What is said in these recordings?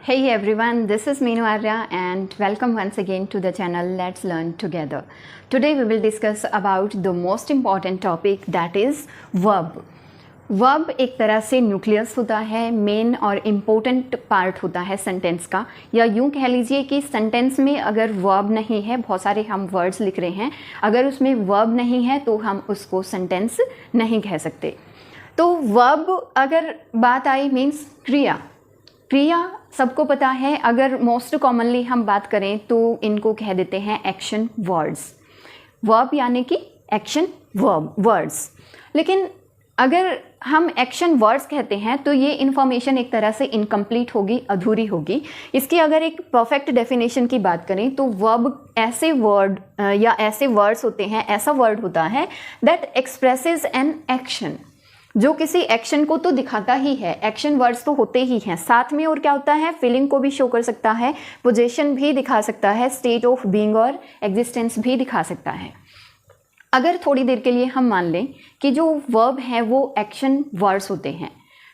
Hey everyone, this is Meenu Arya and welcome once again to the channel Let's Learn Together. Today we will discuss about the most important topic that is verb. Verb एक तरह से nucleus होता है, main और important part होता है sentence का, या यूँ कह लीजिए कि सेंटेंस में अगर वर्ब नहीं है, बहुत सारे हम वर्ड्स लिख रहे हैं, अगर उसमें वर्ब नहीं है तो हम उसको सेंटेंस नहीं कह सकते। तो वर्ब अगर बात आई मीन्स क्रिया सबको पता है। अगर मोस्ट कॉमनली हम बात करें तो इनको कह देते हैं एक्शन वर्ड्स। वर्ब यानी कि एक्शन वर्ड्स। लेकिन अगर हम एक्शन वर्ड्स कहते हैं तो ये इन्फॉर्मेशन एक तरह से इनकम्प्लीट होगी, अधूरी होगी। इसकी अगर एक परफेक्ट डेफिनेशन की बात करें तो वर्ब ऐसे वर्ड या ऐसे वर्ड्स होते हैं, ऐसा वर्ड होता है दैट एक्सप्रेसेस एन एक्शन, जो किसी एक्शन को तो दिखाता ही है। एक्शन वर्ड्स तो होते ही हैं, साथ में और क्या होता है, फीलिंग को भी शो कर सकता है, पोजीशन भी दिखा सकता है, स्टेट ऑफ बीइंग और एग्जिस्टेंस भी दिखा सकता है। अगर थोड़ी देर के लिए हम मान लें कि जो वर्ब है वो एक्शन वर्ड्स होते हैं,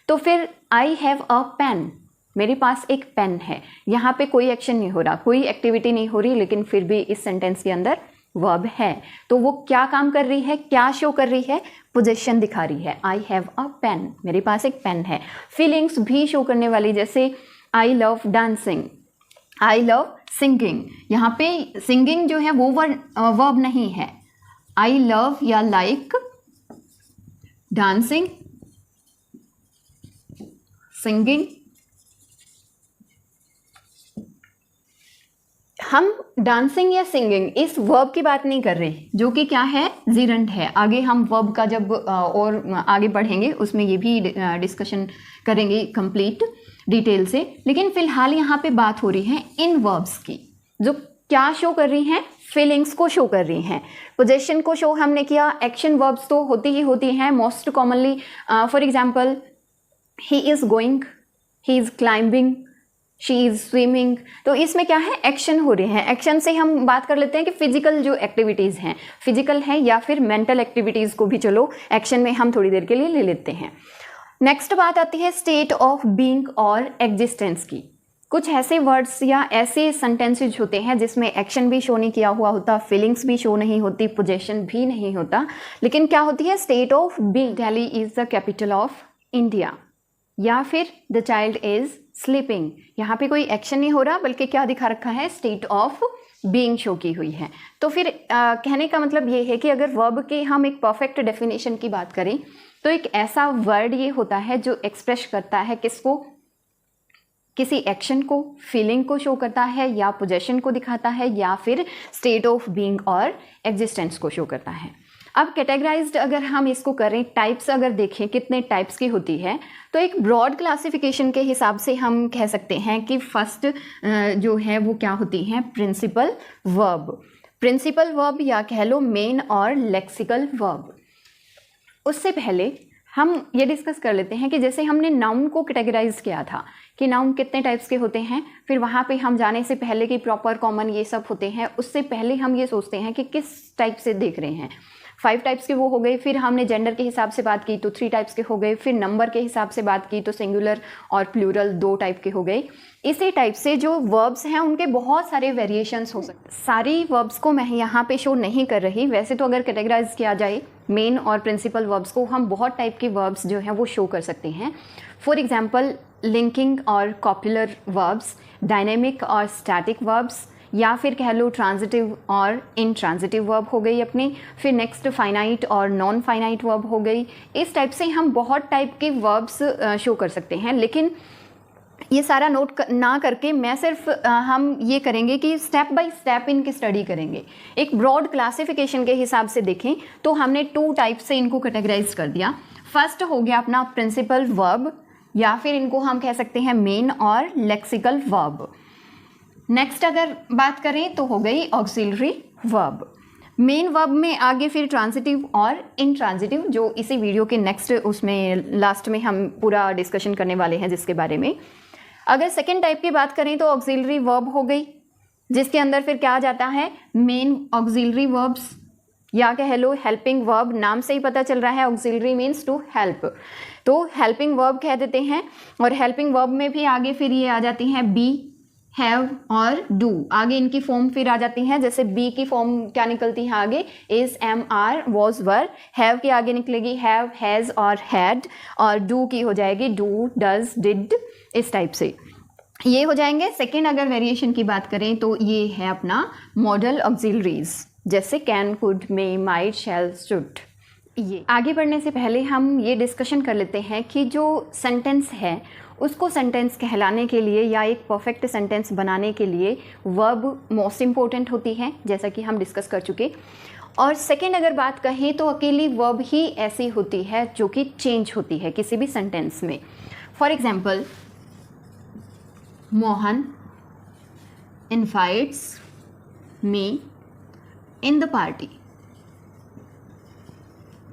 तो फिर आई हैव अ पेन, मेरे पास एक पेन है, यहाँ पे कोई एक्शन नहीं हो रहा, कोई एक्टिविटी नहीं हो रही, लेकिन फिर भी इस सेंटेंस के अंदर वर्ब है। तो वो क्या काम कर रही है, क्या शो कर रही है, पोजीशन दिखा रही है। आई हैव अ पेन, मेरे पास एक पेन है। फीलिंग्स भी शो करने वाली, जैसे I love dancing, I love singing. यहाँ पे सिंगिंग जो है वो वर्ब नहीं है। आई लव या लाइक डांसिंग, सिंगिंग। हम डांसिंग या सिंगिंग इस वर्ब की बात नहीं कर रहे, जो कि क्या है, जीरंड है। आगे हम वर्ब का जब और आगे बढ़ेंगे उसमें ये भी डिस्कशन करेंगे कंप्लीट डिटेल से। लेकिन फिलहाल यहाँ पे बात हो रही है इन वर्ब्स की, जो क्या शो कर रही हैं, फीलिंग्स को शो कर रही हैं। पोजीशन को शो हमने किया। एक्शन वर्ब्स तो होती ही होती हैं most commonly. For example, he is going, he is climbing, she is swimming. तो इसमें क्या है, एक्शन हो रहे हैं। एक्शन से हम बात कर लेते हैं कि फिजिकल जो एक्टिविटीज़ हैं, फिजिकल है या फिर मेंटल एक्टिविटीज़ को भी चलो एक्शन में हम थोड़ी देर के लिए ले लेते हैं। नेक्स्ट बात आती है स्टेट ऑफ बीइंग और एग्जिस्टेंस की। कुछ ऐसे वर्ड्स या ऐसे सेंटेंसेज होते हैं जिसमें एक्शन भी शो नहीं किया हुआ होता, फीलिंग्स भी शो नहीं होती, पोजीशन भी नहीं होता, लेकिन क्या होती है, state of being. Delhi is the capital of India, या फिर द चाइल्ड इज़ स्लीपिंग। यहाँ पे कोई एक्शन नहीं हो रहा, बल्कि क्या दिखा रखा है, स्टेट ऑफ बीइंग शो की हुई है। तो फिर कहने का मतलब ये है कि अगर वर्ब के हम एक परफेक्ट डेफिनेशन की बात करें तो एक ऐसा वर्ड ये होता है जो एक्सप्रेस करता है किसको, किसी एक्शन को, फीलिंग को शो करता है, या पोजीशन को दिखाता है, या फिर स्टेट ऑफ बीइंग और एग्जिस्टेंस को शो करता है। अब कैटेगराइज्ड अगर हम इसको करें, टाइप्स अगर देखें कितने टाइप्स की होती है, तो एक ब्रॉड क्लासिफिकेशन के हिसाब से हम कह सकते हैं कि फर्स्ट जो है वो क्या होती हैं, प्रिंसिपल वर्ब। प्रिंसिपल वर्ब या कह लो मेन और लेक्सिकल वर्ब। उससे पहले हम ये डिस्कस कर लेते हैं कि जैसे हमने नाउन को कैटेगराइज किया था कि नाउन कितने टाइप्स के होते हैं, फिर वहाँ पे हम जाने से पहले कि प्रॉपर कॉमन ये सब होते हैं, उससे पहले हम ये सोचते हैं कि किस टाइप से देख रहे हैं। 5 टाइप्स के वो हो गए, फिर हमने जेंडर के हिसाब से बात की तो 3 टाइप्स के हो गए, फिर नंबर के हिसाब से बात की तो सिंगुलर और प्लूरल 2 टाइप के हो गए। इसी टाइप से जो वर्ब्स हैं उनके बहुत सारे वेरिएशंस हो सकते हैं। सारी वर्ब्स को मैं यहाँ पे शो नहीं कर रही, वैसे तो अगर कैटेगराइज किया जाए मेन और प्रिंसिपल वर्ब्स को, हम बहुत टाइप के वर्ब्स जो हैं वो शो कर सकते हैं। फॉर एग्जाम्पल, लिंकिंग और कॉपुलर वर्ब्स, डायनेमिक और स्टैटिक वर्ब्स, या फिर कह लो ट्रांजिटिव और इनट्रांजिटिव वर्ब हो गई अपनी। फिर नेक्स्ट फाइनाइट और नॉन फाइनाइट वर्ब हो गई। इस टाइप से हम बहुत टाइप के वर्ब्स शो कर सकते हैं। लेकिन ये सारा नोट ना करके मैं सिर्फ हम ये करेंगे कि स्टेप बाय स्टेप इनकी स्टडी करेंगे। एक ब्रॉड क्लासिफिकेशन के हिसाब से देखें तो हमने 2 टाइप से इनको कैटेगराइज कर दिया। फर्स्ट हो गया अपना प्रिंसिपल वर्ब, या फिर इनको हम कह सकते हैं मेन और लेक्सिकल वर्ब। नेक्स्ट अगर बात करें तो हो गई ऑक्सिलरी वर्ब। मेन वर्ब में आगे फिर ट्रांजिटिव और इनट्रांजिटिव, जो इसी वीडियो के नेक्स्ट उसमें लास्ट में हम पूरा डिस्कशन करने वाले हैं जिसके बारे में। अगर सेकेंड टाइप की बात करें तो ऑक्सिलरी वर्ब हो गई, जिसके अंदर फिर क्या आ जाता है, मेन ऑक्सिलरी वर्ब्स, या कह लो हेल्पिंग वर्ब। नाम से ही पता चल रहा है ऑक्सिलरी मीन्स टू हेल्प। तो हेल्पिंग वर्ब कह देते हैं। और हेल्पिंग वर्ब में भी आगे फिर ये आ जाती हैं बी, हैव और डू, आगे इनकी फॉर्म फिर आ जाती हैं। जैसे बी की फॉर्म क्या निकलती है आगे, is, am, are, was, were. Have की आगे निकलेगी हैव, हैज़ और हैड। और डू की हो जाएगी डू, डज, डिड, इस टाइप से ये हो जाएंगे। सेकेंड अगर वेरिएशन की बात करें तो ये है अपना मॉडल ऑक्सिलरीज, जैसे can, could, may, might, shall, should. ये आगे बढ़ने से पहले हम ये डिस्कशन कर लेते हैं कि जो सेंटेंस है उसको सेंटेंस कहलाने के लिए या एक परफेक्ट सेंटेंस बनाने के लिए वर्ब मोस्ट इम्पोर्टेंट होती है, जैसा कि हम डिस्कस कर चुके। और सेकेंड अगर बात कहें तो अकेली वर्ब ही ऐसी होती है जो कि चेंज होती है किसी भी सेंटेंस में। For example, Mohan invites me in the party.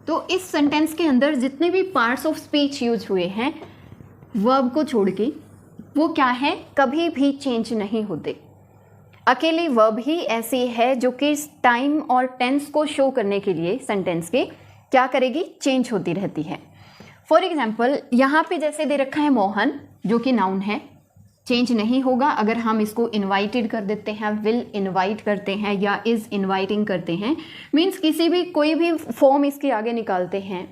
तो इस सेंटेंस के अंदर जितने भी पार्ट्स ऑफ स्पीच यूज हुए हैं वर्ब को छोड़ के, वो क्या है, कभी भी चेंज नहीं होते। अकेली वर्ब ही ऐसी है जो कि टाइम और टेंस को शो करने के लिए सेंटेंस के क्या करेगी, चेंज होती रहती है। फॉर एग्जाम्पल, यहाँ पे जैसे दे रखा है मोहन, जो कि नाउन है, चेंज नहीं होगा अगर हम इसको इनवाइटेड कर देते हैं, विल इनवाइट करते हैं या इज़ इनवाइटिंग करते हैं, मीन्स किसी भी कोई भी फॉर्म इसके आगे निकालते हैं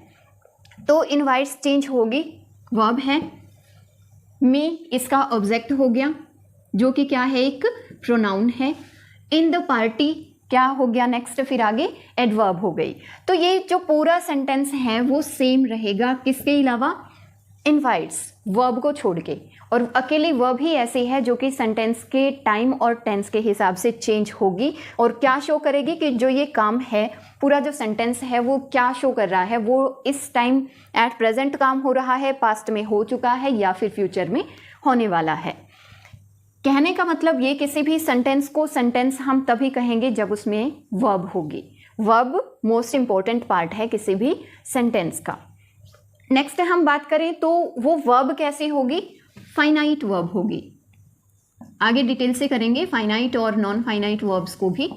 तो इनवाइट्स चेंज होगी, वर्ब है। मी इसका ऑब्जेक्ट हो गया जो कि क्या है, एक प्रोनाउन है। इन द पार्टी क्या हो गया नेक्स्ट, फिर आगे एडवर्ब हो गई। तो ये जो पूरा सेंटेंस है वो सेम रहेगा, किसके अलावा, इनवाइट्स, वर्ब को छोड़ के। और अकेली वर्ब ही ऐसी है जो कि सेंटेंस के टाइम और टेंस के हिसाब से चेंज होगी और क्या शो करेगी कि जो ये काम है, पूरा जो सेंटेंस है वो क्या शो कर रहा है, वो इस टाइम एट प्रेजेंट काम हो रहा है, पास्ट में हो चुका है या फिर फ्यूचर में होने वाला है। कहने का मतलब ये, किसी भी सेंटेंस को सेंटेंस हम तभी कहेंगे जब उसमें वर्ब होगी। वर्ब मोस्ट इंपॉर्टेंट पार्ट है किसी भी सेंटेंस का। नेक्स्ट हम बात करें तो वो वर्ब कैसी होगी, फाइनाइट वर्ब होगी। आगे डिटेल से करेंगे फाइनाइट और नॉन फाइनाइट वर्ब्स को भी।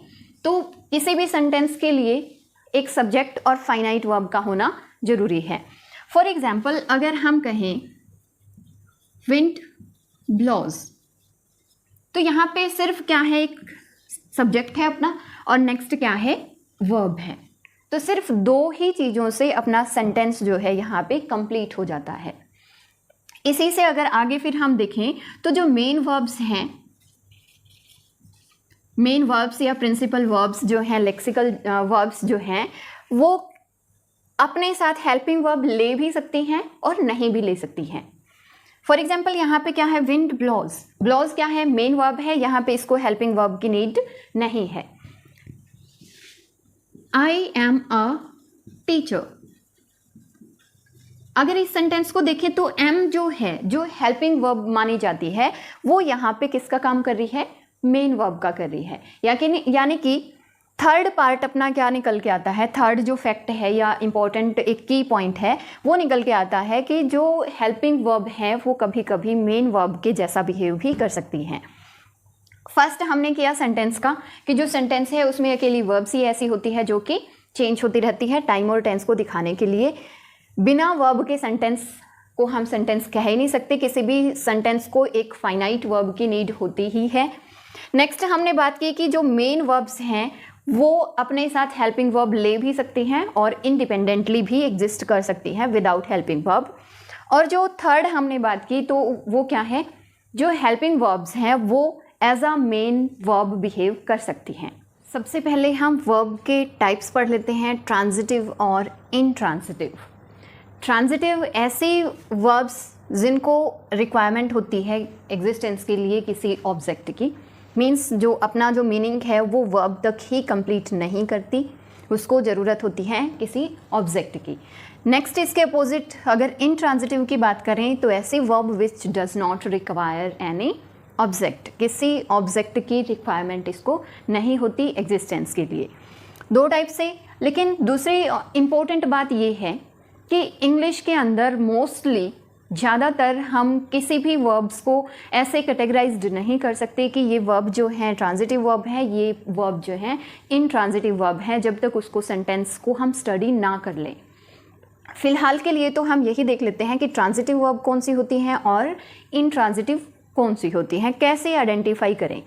तो किसी भी सेंटेंस के लिए एक सब्जेक्ट और फाइनाइट वर्ब का होना जरूरी है। फॉर एग्जाम्पल, अगर हम कहें विंड ब्लोज, तो यहाँ पे सिर्फ क्या है, एक सब्जेक्ट है अपना और नेक्स्ट क्या है, वर्ब है। तो सिर्फ दो ही चीज़ों से अपना सेंटेंस जो है यहाँ पे कंप्लीट हो जाता है। इसी से अगर आगे फिर हम देखें तो जो मेन वर्ब्स हैं, मेन वर्ब्स या प्रिंसिपल वर्ब्स जो हैं, लेक्सिकल वर्ब्स जो हैं, वो अपने साथ हेल्पिंग वर्ब ले भी सकती हैं और नहीं भी ले सकती हैं। फॉर एग्जाम्पल, यहाँ पे क्या है, विंड ब्लोज। ब्लोज क्या है, मेन वर्ब है, यहाँ पे इसको हेल्पिंग वर्ब की नीड नहीं है। आई एम अ टीचर, अगर इस सेंटेंस को देखें तो एम जो है, जो हेल्पिंग वर्ब मानी जाती है, वो यहाँ पे किसका काम कर रही है, मेन वर्ब का कर रही है। यानी कि थर्ड पार्ट अपना क्या निकल के आता है, थर्ड जो फैक्ट है या इंपॉर्टेंट एक की पॉइंट है वो निकल के आता है कि जो हेल्पिंग वर्ब है वो कभी कभी मेन वर्ब के जैसा बिहेव भी कर सकती हैं। फर्स्ट हमने किया सेंटेंस का कि जो सेंटेंस है उसमें अकेली वर्ब्स ही ऐसी होती है जो कि चेंज होती रहती है टाइम और टेंस को दिखाने के लिए। बिना वर्ब के सेंटेंस को हम सेंटेंस कह ही नहीं सकते, किसी भी सेंटेंस को एक फाइनाइट वर्ब की नीड होती ही है। नेक्स्ट हमने बात की कि जो मेन वर्ब्स हैं वो अपने साथ हेल्पिंग वर्ब ले भी सकती हैं और इंडिपेंडेंटली भी एग्जिस्ट कर सकती हैं विदाउट हेल्पिंग वर्ब। और जो थर्ड हमने बात की तो वो क्या है, जो हेल्पिंग वर्ब्स हैं वो as a main verb behave कर सकती हैं। सबसे पहले हम वर्ब के टाइप्स पढ़ लेते हैं, ट्रांजिटिव और इनट्रांजिटिव। ट्रांजिटिव ऐसे वर्ब्स जिनको रिक्वायरमेंट होती है एग्जिस्टेंस के लिए किसी ऑब्जेक्ट की, मीन्स जो अपना जो मीनिंग है वो वर्ब तक ही कंप्लीट नहीं करती, उसको ज़रूरत होती है किसी ऑब्जेक्ट की। नेक्स्ट इसके अपोजिट अगर इनट्रांजिटिव की बात करें तो ऐसी verb which does not require any object, किसी ऑब्जेक्ट की रिक्वायरमेंट इसको नहीं होती एग्जिस्टेंस के लिए। दो टाइप से। लेकिन दूसरी इम्पोर्टेंट बात ये है कि इंग्लिश के अंदर मोस्टली ज़्यादातर हम किसी भी वर्ब्स को ऐसे कैटेगराइज्ड नहीं कर सकते कि ये वर्ब जो है ट्रांजिटिव वर्ब है, ये वर्ब जो है इनट्रांजिटिव वर्ब है, जब तक उसको सेंटेंस को हम स्टडी ना कर लें। फिलहाल के लिए तो हम यही देख लेते हैं कि ट्रांजिटिव वर्ब कौन सी होती हैं और इनट्रांजिटिव कौन सी होती हैं, कैसे आइडेंटिफाई करें।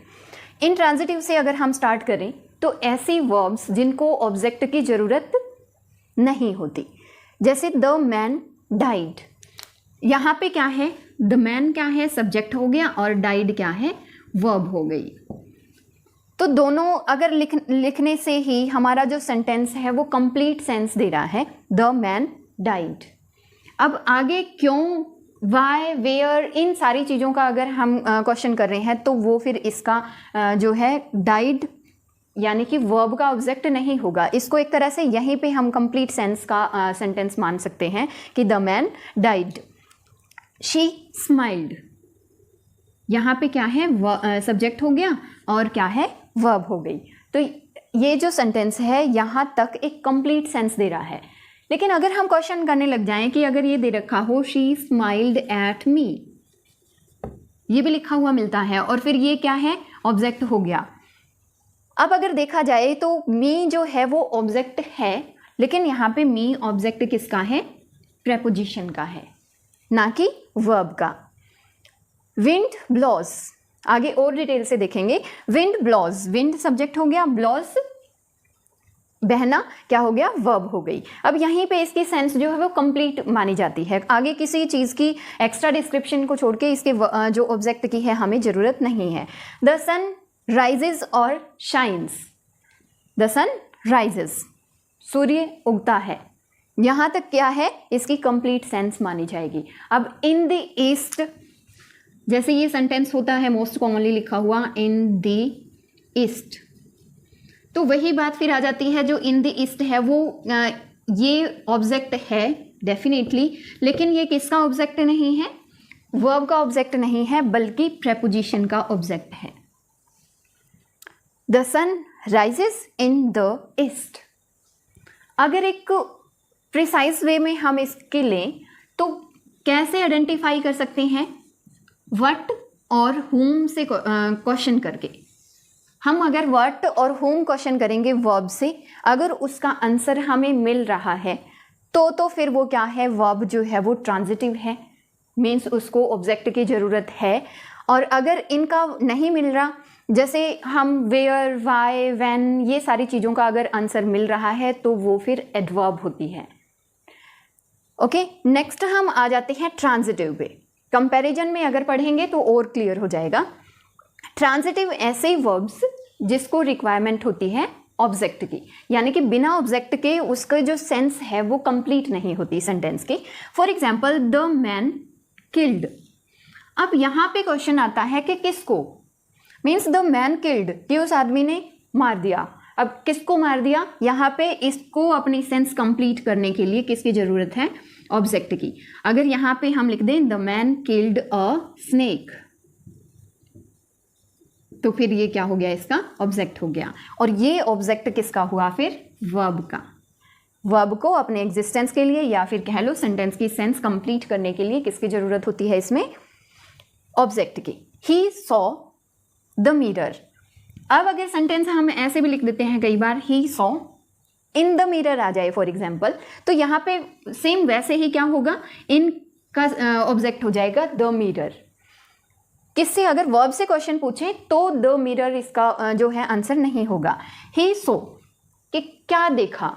इनट्रांजिटिव से अगर हम स्टार्ट करें तो ऐसी वर्ब्स जिनको ऑब्जेक्ट की ज़रूरत नहीं होती, जैसे द मैन डाइड। यहाँ पे क्या है, द मैन क्या है, सब्जेक्ट हो गया, और डाइड क्या है, वर्ब हो गई। तो दोनों अगर लिखने से ही हमारा जो सेंटेंस है वो कंप्लीट सेंस दे रहा है, द मैन डाइड। अब आगे क्यों, वाई, वेयर, इन सारी चीज़ों का अगर हम क्वेश्चन कर रहे हैं तो वो फिर इसका जो है डाइड यानी कि वर्ब का ऑब्जेक्ट नहीं होगा। इसको एक तरह से यहीं पे हम कंप्लीट सेंस का सेंटेंस मान सकते हैं कि the man died. She smiled, यहाँ पे क्या है, सब्जेक्ट हो गया और क्या है, वर्ब हो गई। तो ये जो सेंटेंस है यहाँ तक एक कंप्लीट सेंस दे रहा है। लेकिन अगर हम क्वेश्चन करने लग जाएं कि अगर ये दे रखा हो शी स्माइल्ड एट मी, ये भी लिखा हुआ मिलता है और फिर ये क्या है, ऑब्जेक्ट हो गया। अब अगर देखा जाए तो मी जो है वो ऑब्जेक्ट है, लेकिन यहाँ पे मी ऑब्जेक्ट किसका है, प्रेपोजिशन का है, ना कि वर्ब का। विंड ब्लोज, आगे और डिटेल से देखेंगे। विंड ब्लोज, विंड सब्जेक्ट हो गया, ब्लोज बहना क्या हो गया, वर्ब हो गई। अब यहीं पे इसकी सेंस जो है वो कंप्लीट मानी जाती है। आगे किसी चीज़ की एक्स्ट्रा डिस्क्रिप्शन को छोड़ के इसके जो ऑब्जेक्ट की है हमें ज़रूरत नहीं है। द सन राइजेस और शाइन्स, द सन राइजेस, सूर्य उगता है, यहाँ तक क्या है, इसकी कंप्लीट सेंस मानी जाएगी। अब इन द ईस्ट, जैसे ये सेंटेंस होता है मोस्ट कॉमनली लिखा हुआ इन द ईस्ट, तो वही बात फिर आ जाती है, जो इन द ईस्ट है वो ये ऑब्जेक्ट है डेफिनेटली, लेकिन ये किसका ऑब्जेक्ट नहीं है, वर्ब का ऑब्जेक्ट नहीं है, बल्कि प्रेपोजिशन का ऑब्जेक्ट है। The sun rises in the east. अगर एक प्रिसाइज वे में हम इसके लें तो कैसे आइडेंटिफाई कर सकते हैं, व्हाट और whom से क्वेश्चन करके। हम अगर व्हाट और whom क्वेश्चन करेंगे वर्ब से, अगर उसका आंसर हमें मिल रहा है तो फिर वो क्या है, वर्ब जो है वो ट्रांजिटिव है, मीन्स उसको ऑब्जेक्ट की ज़रूरत है। और अगर इनका नहीं मिल रहा, जैसे हम वेयर, वाई, व्हेन, ये सारी चीज़ों का अगर आंसर मिल रहा है तो वो फिर एडवर्ब होती है। ओके, नेक्स्ट हम आ जाते हैं ट्रांजिटिव पे। कंपैरिजन में अगर पढ़ेंगे तो और क्लियर हो जाएगा। ट्रांजिटिव ऐसे वर्ब्स जिसको रिक्वायरमेंट होती है ऑब्जेक्ट की, यानी कि बिना ऑब्जेक्ट के उसका जो सेंस है वो कंप्लीट नहीं होती सेंटेंस की। For example the man killed. अब यहाँ पे क्वेश्चन आता है कि किसको, मीन्स द मैन किल्ड, कि उस आदमी ने मार दिया। अब किसको मार दिया, यहाँ पे इसको अपनी सेंस कंप्लीट करने के लिए किसकी ज़रूरत है, ऑब्जेक्ट की। अगर यहाँ पे हम लिख दें the man killed a snake, तो फिर ये क्या हो गया, इसका ऑब्जेक्ट हो गया। और ये ऑब्जेक्ट किसका हुआ फिर, वर्ब का। वर्ब को अपने एग्जिस्टेंस के लिए या फिर कह लो सेंटेंस की सेंस कंप्लीट करने के लिए किसकी ज़रूरत होती है इसमें, ऑब्जेक्ट की। He saw the mirror. अब अगर सेंटेंस हम ऐसे भी लिख देते हैं कई बार, he saw in the mirror आ जाए फॉर एग्जाम्पल, तो यहाँ पे सेम वैसे ही क्या होगा, इन का ऑब्जेक्ट हो जाएगा द मिरर। किससे, अगर वर्ब से क्वेश्चन पूछे तो द मिरर इसका जो है आंसर नहीं होगा। ही सो, कि क्या देखा।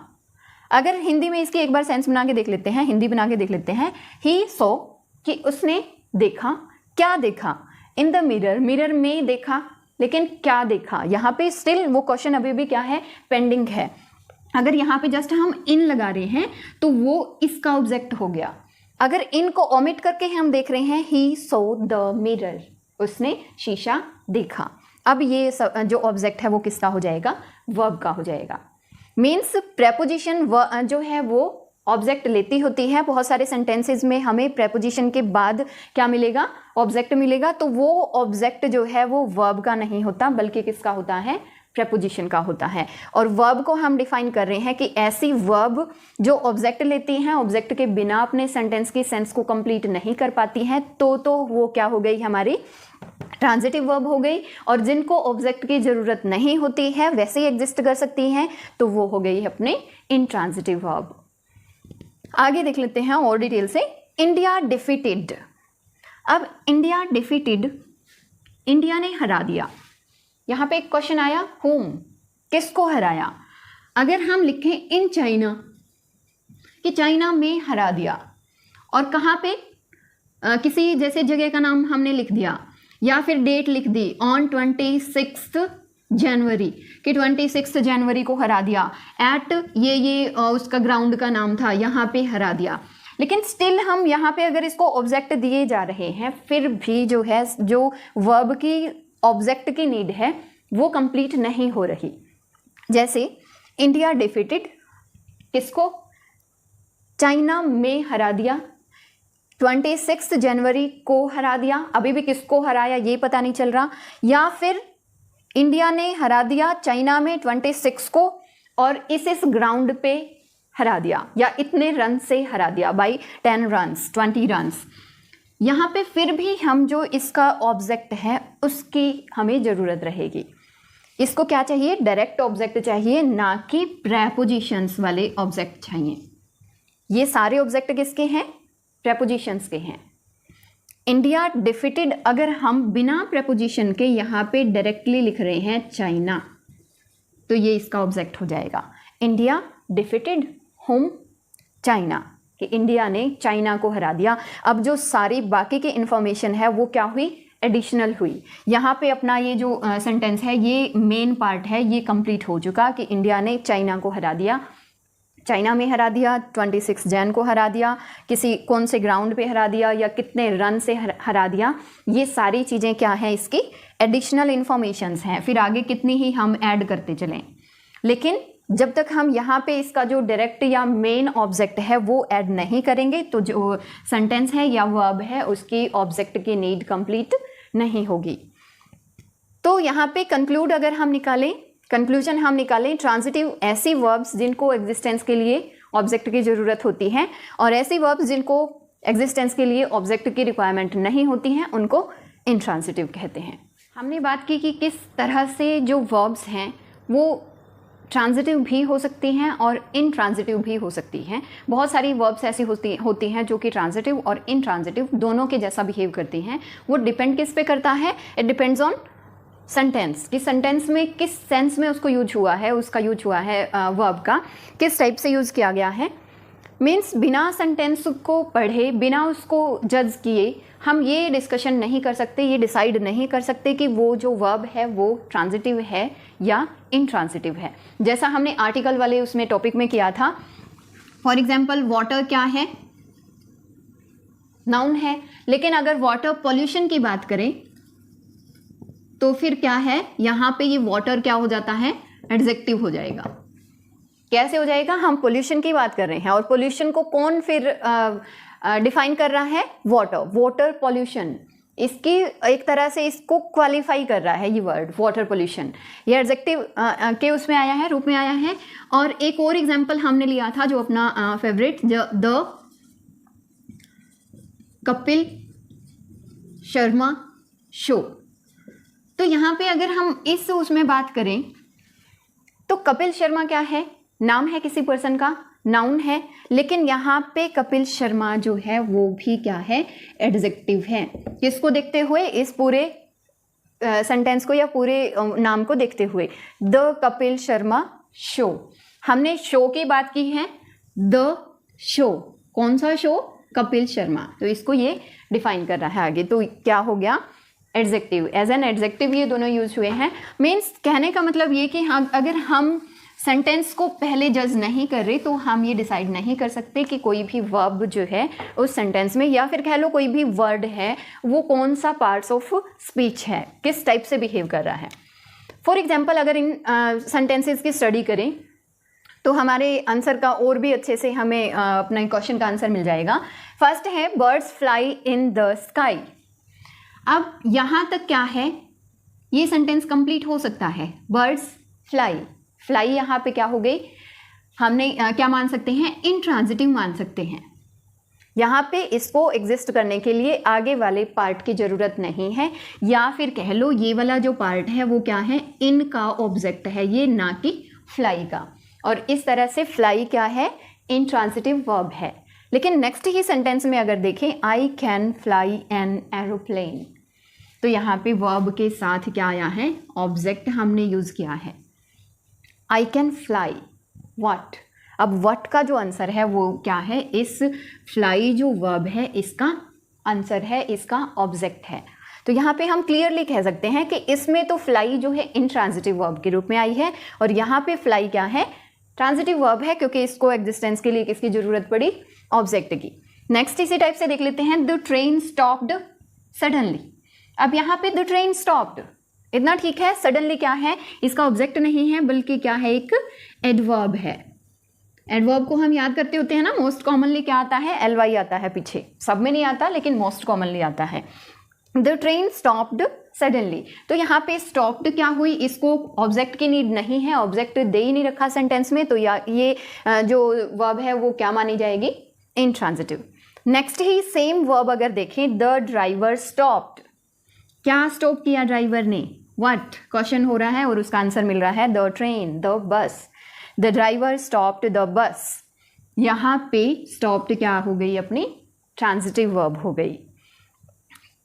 अगर हिंदी में इसकी एक बार सेंस बना के देख लेते हैं, हिंदी बना के देख लेते हैं। ही सो, कि उसने देखा, क्या देखा, इन द मिरर, मिरर में देखा, लेकिन क्या देखा। यहाँ पे स्टिल वो क्वेश्चन अभी भी क्या है, पेंडिंग है। अगर यहाँ पे जस्ट हम इन लगा रहे हैं तो वो इसका ऑब्जेक्ट हो गया। अगर इन को ओमिट करके हम देख रहे हैं, ही सो द मिरर, उसने शीशा देखा। अब ये जो ऑब्जेक्ट है वो किसका हो जाएगा, वर्ब का हो जाएगा। मीन्स प्रेपोजिशन जो है वो ऑब्जेक्ट लेती होती है। बहुत सारे सेंटेंसेस में हमें प्रेपोजिशन के बाद क्या मिलेगा, ऑब्जेक्ट मिलेगा। तो वो ऑब्जेक्ट जो है वो वर्ब का नहीं होता, बल्कि किसका होता है, प्रेपोजिशन का होता है। और वर्ब को हम डिफाइन कर रहे हैं कि ऐसी वर्ब जो ऑब्जेक्ट लेती हैं, ऑब्जेक्ट के बिना अपने सेंटेंस की सेंस को कंप्लीट नहीं कर पाती हैं, तो वो क्या हो गई, हमारी ट्रांजिटिव वर्ब हो गई। और जिनको ऑब्जेक्ट की ज़रूरत नहीं होती है, वैसे ही एग्जिस्ट कर सकती हैं, तो वो हो गई अपने इनट्रांजिटिव वर्ब। आगे देख लेते हैं और डिटेल से। India defeated. अब इंडिया डिफीटेड, इंडिया ने हरा दिया। यहाँ पे एक क्वेश्चन आया, होम, किसको हराया। अगर हम लिखें इन चाइना, कि चाइना में हरा दिया, और कहाँ पे, किसी जैसे जगह का नाम हमने लिख दिया या फिर डेट लिख दी ऑन 26 जनवरी, कि 26 जनवरी को हरा दिया एट ये उसका ग्राउंड का नाम था, यहाँ पे हरा दिया। लेकिन स्टिल हम यहाँ पे अगर इसको ऑब्जेक्ट दिए जा रहे हैं, फिर भी जो है जो वर्ब की ऑब्जेक्ट की नीड है वो कंप्लीट नहीं हो रही। जैसे इंडिया डिफीटेड, किसको, चाइना में हरा दिया, 26 जनवरी को हरा दिया, अभी भी किसको हराया ये पता नहीं चल रहा, या फिर इंडिया ने हरा दिया चाइना में 26 को और इस ग्राउंड पे हरा दिया, या इतने रन से हरा दिया बाई 10 रन्स, 20 रन्स। यहाँ पे फिर भी हम जो इसका ऑब्जेक्ट है उसकी हमें ज़रूरत रहेगी। इसको क्या चाहिए, डायरेक्ट ऑब्जेक्ट चाहिए, ना कि प्रेपोजिशंस वाले ऑब्जेक्ट चाहिए। ये सारे ऑब्जेक्ट किसके हैं, प्रेपोजिशंस के हैं। इंडिया डिफीटेड अगर हम बिना प्रेपोजिशन के यहाँ पे डायरेक्टली लिख रहे हैं चाइना, तो ये इसका ऑब्जेक्ट हो जाएगा। इंडिया डिफीटेड होम चाइना, कि इंडिया ने चाइना को हरा दिया। अब जो सारी बाकी की इंफॉर्मेशन है वो क्या हुई, एडिशनल हुई। यहाँ पे अपना ये जो सेंटेंस है, ये मेन पार्ट है, ये कंप्लीट हो चुका कि इंडिया ने चाइना को हरा दिया, चाइना में हरा दिया, 26 जन को हरा दिया, किसी कौन से ग्राउंड पे हरा दिया, या कितने रन से हरा दिया। ये सारी चीज़ें क्या हैं, इसकी एडिशनल इन्फॉर्मेशंस हैं। फिर आगे कितनी ही हम ऐड करते चलें, लेकिन जब तक हम यहाँ पे इसका जो डायरेक्ट या मेन ऑब्जेक्ट है वो ऐड नहीं करेंगे, तो जो सेंटेंस है या वर्ब है उसकी ऑब्जेक्ट की नीड कंप्लीट नहीं होगी। तो यहाँ पे कंक्लूड अगर हम निकालें, कंक्लूजन हम निकालें, ट्रांजिटिव ऐसी वर्ब्स जिनको एग्जिस्टेंस के लिए ऑब्जेक्ट की ज़रूरत होती है, और ऐसी वर्ब्स जिनको एग्जिस्टेंस के लिए ऑब्जेक्ट की रिक्वायरमेंट नहीं होती हैं उनको इंट्रांजिटिव कहते हैं। हमने बात की कि किस तरह से जो वर्ब्स हैं वो ट्रांजिटिव भी हो सकती हैं और इनट्रांजिटिव भी हो सकती हैं। बहुत सारी वर्ब्स ऐसी होती हैं जो कि ट्रांजिटिव और इनट्रांजिटिव दोनों के जैसा बिहेव करती हैं। वो डिपेंड किस पे करता है, इट डिपेंड्स ऑन सेंटेंस, कि सेंटेंस में किस सेंस में उसको यूज हुआ है, उसका यूज हुआ है वर्ब का किस टाइप से यूज़ किया गया है। मीन्स बिना सेंटेंस को पढ़े, बिना उसको जज किए हम ये डिस्कशन नहीं कर सकते, ये डिसाइड नहीं कर सकते कि वो जो वर्ब है वो ट्रांजिटिव है या इनट्रांजिटिव है। जैसा हमने आर्टिकल वाले उसमें टॉपिक में किया था, फॉर एग्जाम्पल वाटर क्या है, नाउन है, लेकिन अगर वाटर पॉल्यूशन की बात करें तो फिर क्या है, यहाँ पे ये वाटर क्या हो जाता है, एडजेक्टिव हो जाएगा। कैसे हो जाएगा, हम पोल्यूशन की बात कर रहे हैं और पोल्यूशन को कौन फिर डिफाइन कर रहा है, वाटर पॉल्यूशन। इसकी एक तरह से इसको क्वालिफाई कर रहा है ये वर्ड वाटर पोल्यूशन, ये एडजेक्टिव के उसमें आया है, रूप में आया है। और एक और एग्जांपल हमने लिया था जो अपना favourite, the Kapil Sharma show. तो यहाँ पे अगर हम इस उसमें बात करें तो कपिल शर्मा क्या है, नाम है किसी पर्सन का, नाउन है, लेकिन यहाँ पे कपिल शर्मा जो है वो भी क्या है, एडजेक्टिव है। किसको देखते हुए, इस पूरे सेंटेंस को या पूरे नाम को देखते हुए, द कपिल शर्मा शो। हमने शो की बात की है, द शो, कौन सा शो, कपिल शर्मा, तो इसको ये डिफाइन कर रहा है आगे। तो क्या हो गया, एडजेक्टिव, एज एन एडजेक्टिव ये दोनों यूज हुए हैं। मीन्स कहने का मतलब ये कि हम अगर हम सेंटेंस को पहले जज नहीं कर रहे तो हम ये डिसाइड नहीं कर सकते कि कोई भी वर्ब जो है उस सेंटेंस में, या फिर कह लो कोई भी वर्ड है, वो कौन सा पार्ट्स ऑफ स्पीच है, किस टाइप से बिहेव कर रहा है। फॉर एग्जाम्पल अगर इन सेंटेंसेस की स्टडी करें तो हमारे आंसर का और भी अच्छे से हमें अपना क्वेश्चन का आंसर मिल जाएगा। फर्स्ट है birds fly in the sky. अब यहाँ तक क्या है, ये सेंटेंस कंप्लीट हो सकता है, बर्ड्स फ्लाई, फ्लाई यहाँ पे क्या हो गई, हमने क्या मान सकते हैं, इनट्रांजिटिव मान सकते हैं। यहाँ पे इसको एग्जिस्ट करने के लिए आगे वाले पार्ट की ज़रूरत नहीं है, या फिर कह लो ये वाला जो पार्ट है वो क्या है, इनका ऑब्जेक्ट है ये, ना कि फ्लाई का। और इस तरह से फ्लाई क्या है, इनट्रांजिटिव वर्ब है। लेकिन नेक्स्ट ही सेंटेंस में अगर देखें, I can fly an aeroplane, तो यहाँ पे वर्ब के साथ क्या आया है, ऑब्जेक्ट हमने यूज़ किया है। आई कैन फ्लाई व्हाट, अब व्हाट का जो आंसर है वो क्या है, इस फ्लाई जो वर्ब है इसका आंसर है, इसका ऑब्जेक्ट है। तो यहाँ पे हम क्लियरली कह सकते हैं कि इसमें तो फ्लाई जो है इंट्रांजिटिव वर्ब के रूप में आई है, और यहाँ पे फ्लाई क्या है, ट्रांजिटिव वर्ब है, क्योंकि इसको एग्जिस्टेंस के लिए किसकी जरूरत पड़ी, ऑब्जेक्ट की। नेक्स्ट इसी टाइप से देख लेते हैं, द ट्रेन स्टॉप्ड सडनली। अब यहाँ पे द ट्रेन स्टॉप्ड, इतना ठीक है, सडनली क्या है, इसका ऑब्जेक्ट नहीं है बल्कि क्या है, एक एडवर्ब है। एडवर्ब को हम याद करते होते हैं ना, मोस्ट कॉमनली क्या आता है, ly आता है पीछे, सब में नहीं आता लेकिन मोस्ट कॉमनली आता है। द ट्रेन स्टॉप्ड सडनली, तो यहाँ पे स्टॉप्ड क्या हुई, इसको ऑब्जेक्ट की नीड नहीं है, ऑब्जेक्ट दे ही नहीं रखा सेंटेंस में, तो ये जो वर्ब है वो क्या मानी जाएगी, इंट्रांजिटिव। नेक्स्ट ही सेम वर्ब अगर देखें, द ड्राइवर स्टॉप्ड, क्या स्टॉप किया ड्राइवर ने, व्हाट क्वेश्चन हो रहा है और उसका आंसर मिल रहा है the train, the bus, the driver stopped the bus. यहाँ पे स्टॉप्ड क्या हो गई, अपनी ट्रांजिटिव वर्ब हो गई।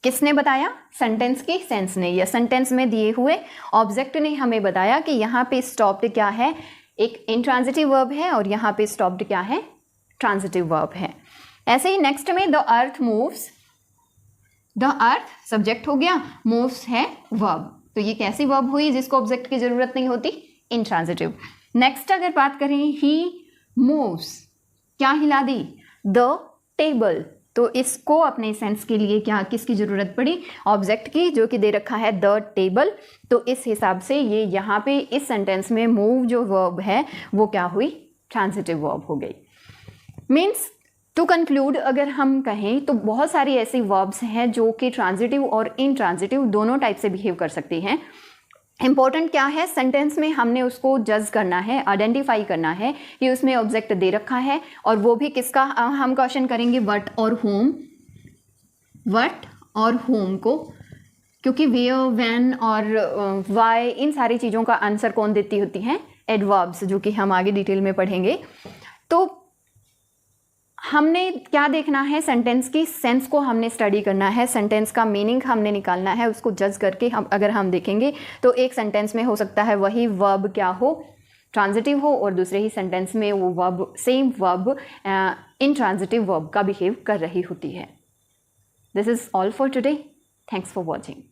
किसने बताया, सेंटेंस की सेंस ने, या सेंटेंस में दिए हुए ऑब्जेक्ट ने हमें बताया कि यहाँ पे स्टॉप्ड क्या है, एक इंट्रांजिटिव वर्ब है, और यहाँ पे स्टॉप्ड क्या है, ट्रांजिटिव वर्ब है। ऐसे ही नेक्स्ट में the earth moves, the earth subject हो गया, मूव्स है वर्ब, तो ये कैसी वर्ब हुई जिसको ऑब्जेक्ट की जरूरत नहीं होती, इंट्रांजिटिव। नेक्स्ट अगर बात करें, ही मूव्स, क्या हिला दी, द टेबल, तो इसको अपने सेंस के लिए क्या, किसकी जरूरत पड़ी, ऑब्जेक्ट की, जो कि दे रखा है द टेबल। तो इस हिसाब से ये यहाँ पे इस सेंटेंस में मूव जो वर्ब है वो क्या हुई, ट्रांजिटिव वर्ब हो गई। मीन्स टू कंक्लूड अगर हम कहें तो बहुत सारी ऐसी वर्ब्स हैं जो कि ट्रांजिटिव और इनट्रांजिटिव दोनों टाइप से बिहेव कर सकती हैं। इंपॉर्टेंट क्या है, सेंटेंस में हमने उसको जज करना है, आइडेंटिफाई करना है कि उसमें ऑब्जेक्ट दे रखा है, और वो भी किसका, हम क्वेश्चन करेंगे व्हाट और होम, व्हाट और होम को, क्योंकि वेयर, व्हेन और वाई, इन सारी चीज़ों का आंसर कौन देती होती हैं, एडवर्ब्स, जो कि हम आगे डिटेल में पढ़ेंगे। तो हमने क्या देखना है, सेंटेंस की सेंस को हमने स्टडी करना है, सेंटेंस का मीनिंग हमने निकालना है, उसको जज करके अगर हम देखेंगे तो एक सेंटेंस में हो सकता है वही वर्ब क्या हो, ट्रांजिटिव हो, और दूसरे ही सेंटेंस में वो verb, same verb intransitive verb का बिहेव कर रही होती है। This is all for today, thanks for watching.